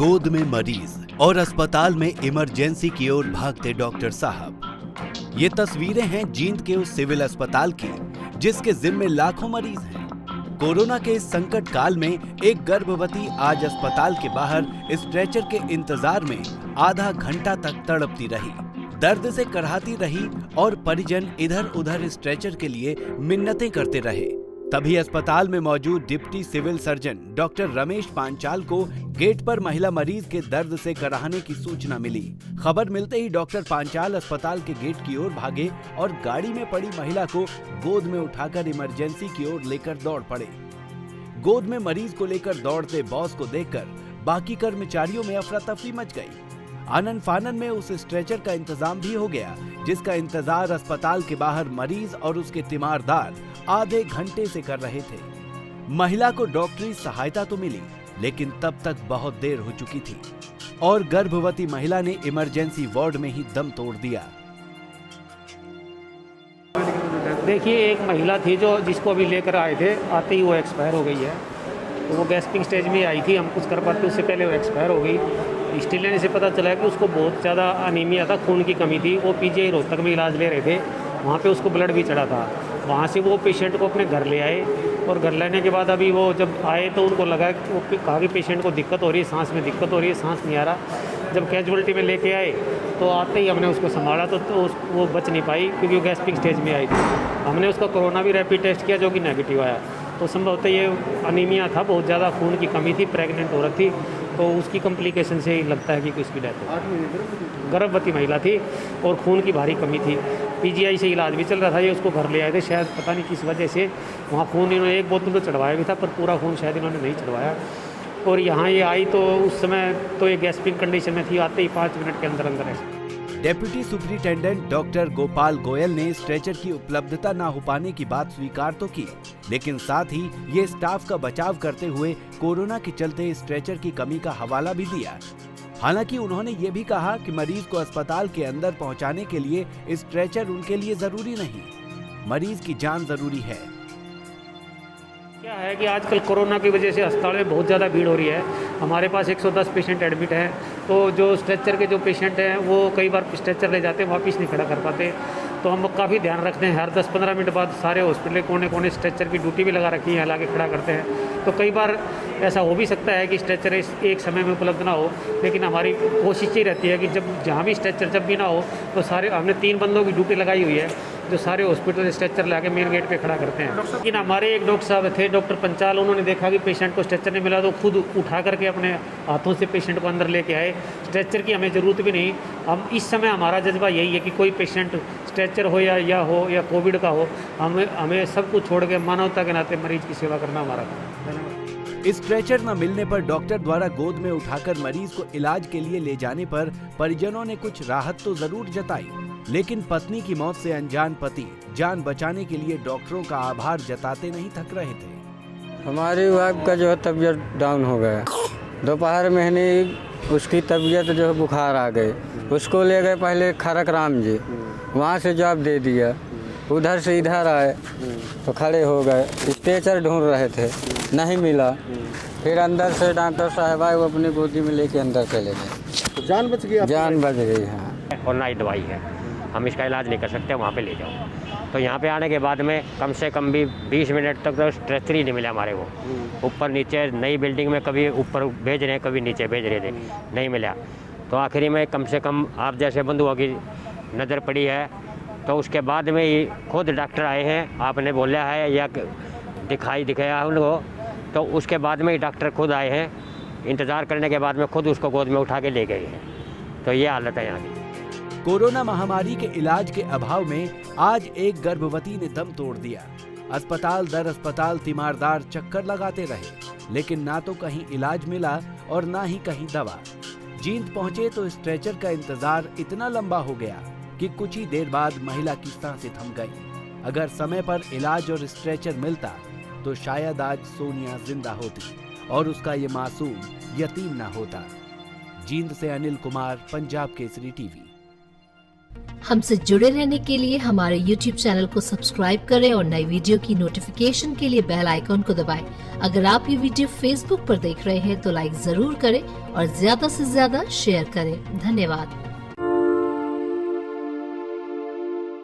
गोद में मरीज और अस्पताल में इमरजेंसी की ओर भागते डॉक्टर साहब। ये तस्वीरें हैं जींद के उस सिविल अस्पताल की जिसके जिम्मे लाखों मरीज हैं। कोरोना के इस संकट काल में एक गर्भवती आज अस्पताल के बाहर स्ट्रेचर के इंतजार में आधा घंटा तक तड़पती रही, दर्द से कराहती रही और परिजन इधर उधर स्ट्रेचर के लिए मिन्नतें करते रहे। तभी अस्पताल में मौजूद deputy civil surgeon doctor Ramesh Panchal को गेट पर महिला मरीज के दर्द से कराहने की सूचना मिली। खबर मिलते ही डॉक्टर पांचाल अस्पताल के गेट की ओर भागे और गाड़ी में पड़ी महिला को गोद में उठाकर इमरजेंसी की ओर लेकर दौड़ पड़े। गोद में मरीज को लेकर दौड़ते बॉस को देखकर बाकी कर्मचारियों में अफरा तफरी मच गई। आनन फानन में उस स्ट्रेचर का इंतजाम भी हो गया जिसका इंतजार अस्पताल के बाहर मरीज और उसके तीमारदार आधे घंटे से कर रहे थे। महिला को डॉक्टरी सहायता तो मिली लेकिन तब तक बहुत देर हो चुकी थी और गर्भवती महिला ने इमरजेंसी वार्ड में ही दम तोड़ दिया। देखिए, एक महिला थी जिसको अभी लेकर आए थे, आते ही वो एक्सपायर हो गई है। तो वो गैस्पिंग स्टेज में आई थी, हम कुछ कर पाते उससे पहले वो एक्सपायर हो गई। स्टिल लेने से पता चला कि उसको बहुत ज़्यादा अनीमिया था, खून की कमी थी। वो पीजीआई रोहतक में इलाज ले रहे थे, वहाँ पे उसको ब्लड भी चढ़ा था। वहाँ से वो पेशेंट को अपने घर ले आए और घर लाने के बाद अभी वो जब आए तो उनको लगा कि वो कहा कि पेशेंट को दिक्कत हो रही है, सांस में दिक्कत हो रही है, सांस नहीं आ रहा। जब कैजुअलिटी में लेके आए तो आते ही हमने उसको संभाला तो वो बच नहीं पाई क्योंकि वो गैस्पिंग स्टेज में आई थी। हमने उसका कोरोना भी रैपिड टेस्ट किया जो कि नेगेटिव आया। तो संभवतः ये अनीमिया था, बहुत ज़्यादा खून की कमी थी, प्रेग्नेंट औरत थी, तो उसकी कम्प्लिकेशन से ही लगता है कि इसकी डेथ हो। गर्भवती महिला थी और खून की भारी कमी थी। पीजीआई से इलाज भी चल रहा था, ये उसको घर ले आए थे, शायद पता नहीं किस वजह से वहाँ खून इन्होंने एक बोतल तो चढ़वाया भी था पर पूरा खून शायद इन्होंने नहीं चढ़वाया। और यहाँ ये आई तो उस समय तो ये गैस्पिंग कंडीशन में थी, आते ही 5 मिनट के अंदर अंदर है। Deputy superintendent doctor Gopal Goyal ने स्ट्रेचर की उपलब्धता न हो पाने की बात स्वीकार तो की, लेकिन साथ ही ये स्टाफ का बचाव करते हुए कोरोना के चलते स्ट्रेचर की कमी का हवाला भी दिया। हालांकि उन्होंने ये भी कहा कि मरीज को अस्पताल के अंदर पहुंचाने के लिए स्ट्रेचर उनके लिए जरूरी नहीं, मरीज की जान जरूरी है। क्या है कि आजकल कोरोना की वजह से अस्पताल में बहुत ज़्यादा भीड़ हो रही है। हमारे पास 110 पेशेंट एडमिट हैं, तो जो स्ट्रेचर के जो पेशेंट हैं वो कई बार स्ट्रेचर ले जाते हैं, वापस नहीं खड़ा कर पाते। तो हम काफ़ी ध्यान रखते हैं, हर 10-15 मिनट बाद सारे हॉस्पिटल कोने कोने स्ट्रेचर की ड्यूटी भी लगा रखी है, लाके खड़ा करते हैं। तो कई बार ऐसा हो भी सकता है कि स्ट्रेचर एक समय में उपलब्ध ना हो, लेकिन हमारी कोशिश ही रहती है कि जब जहाँ भी स्ट्रेचर जब भी ना हो तो सारे हमने 3 बंदों की ड्यूटी लगाई हुई है जो सारे हॉस्पिटल स्ट्रेचर लाके मेन गेट पे खड़ा करते हैं। लेकिन हमारे एक डॉक्टर साहब थे, डॉक्टर पंचाल, उन्होंने देखा कि पेशेंट को स्ट्रेचर नहीं मिला तो खुद उठा करके अपने हाथों से पेशेंट को अंदर लेके आए। स्ट्रेचर की हमें ज़रूरत भी नहीं। हम इस समय हमारा जज्बा यही है कि कोई पेशेंट स्ट्रेचर हो या कोविड का हो, हमें सब कुछ छोड़ के मानवता के नाते मरीज की सेवा करना हमारा काम है। स्ट्रेचर न मिलने पर डॉक्टर द्वारा गोद में उठाकर मरीज को इलाज के लिए ले जाने पर परिजनों ने कुछ राहत तो जरूर जताई, लेकिन पत्नी की मौत से अनजान पति जान बचाने के लिए डॉक्टरों का आभार जताते नहीं थक रहे थे। हमारी वाइफ का जो है तबीयत डाउन हो गया। दोपहर में ही उसकी तबीयत जो है बुखार आ गई, उसको ले गए पहले खड़क राम जी, वहाँ से जवाब दे दिया। उधर से इधर आए तो खड़े हो गए, स्ट्रेचर ढूंढ रहे थे, नहीं मिला। फिर अंदर से डॉक्टर साहब आए, वो अपनी गोदी में लेके अंदर चले गए। तो जान बच गई? जान बच गई। हाँ, और ना ही दवाई है, हम इसका इलाज नहीं कर सकते, वहाँ पे ले जाओ। तो यहाँ पे आने के बाद में कम से कम भी 20 मिनट तक तो स्ट्रेचर ही नहीं मिला हमारे को। ऊपर नीचे नई बिल्डिंग में कभी ऊपर भेज रहे हैं, कभी नीचे भेज रहे थे, नहीं मिला। तो आखिरी में कम से कम आप जैसे बंधुओं की नज़र पड़ी है, तो उसके बाद में ही खुद डॉक्टर आए हैं, आपने बोला है या दिखाया उनको, तो उसके बाद में ही डॉक्टर खुद आए हैं। इंतज़ार करने के बाद में खुद उसको गोद में उठा के ले गए हैं। तो ये हालत है यहाँ की। कोरोना महामारी के इलाज के अभाव में आज एक गर्भवती ने दम तोड़ दिया। अस्पताल दर अस्पताल तीमारदार चक्कर लगाते रहे, लेकिन ना तो कहीं इलाज मिला और ना ही कहीं दवा। जींद पहुंचे तो स्ट्रेचर का इंतजार इतना लंबा हो गया कि कुछ ही देर बाद महिला की सांसें थम गई। अगर समय पर इलाज और स्ट्रेचर मिलता तो शायद आज सोनिया जिंदा होती और उसका ये मासूम यतीम ना होता। जींद से अनिल कुमार, पंजाब केसरी टीवी। हमसे जुड़े रहने के लिए हमारे YouTube चैनल को सब्सक्राइब करें और नई वीडियो की नोटिफिकेशन के लिए बेल आइकॉन को दबाएं। अगर आप ये वीडियो Facebook पर देख रहे हैं तो लाइक जरूर करें और ज्यादा से ज्यादा शेयर करें। धन्यवाद।